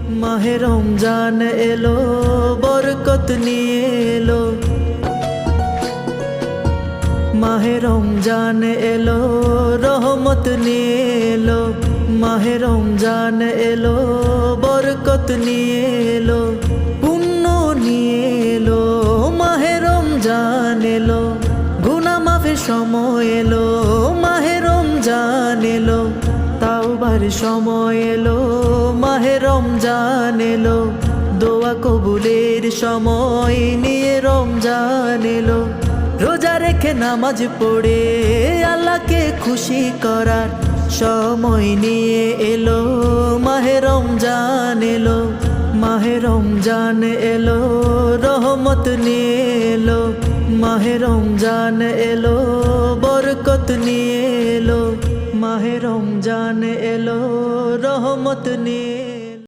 মাহে রমজান এলো বরকত নিয়ে এলো, মাহে রমজান এলো রহমত নিয়ে এলো, মাহে রমজান এলো বরকত নিয়ে এলো, পুণ্য নিয়ে এলো। মাহে রমজান এলো গুনাহ মাফের সময় এলো, মাহে রমজান এলো তাওবার সময় এলো, মাহে রমজান এলো দোয়া কবুলের সময় নিয়ে রমজান এলো। রোজা রেখে নামাজ পড়ে আল্লাহকে খুশি করার সময় নিয়ে এলো, মাহে রমজান এলো, মাহে রমজান এলো রহমত নিয়ে এলো, মাহে রমজান এলো বরকত নিয়ে এলো, মাহে রমজান এলো রহমত নিয়ে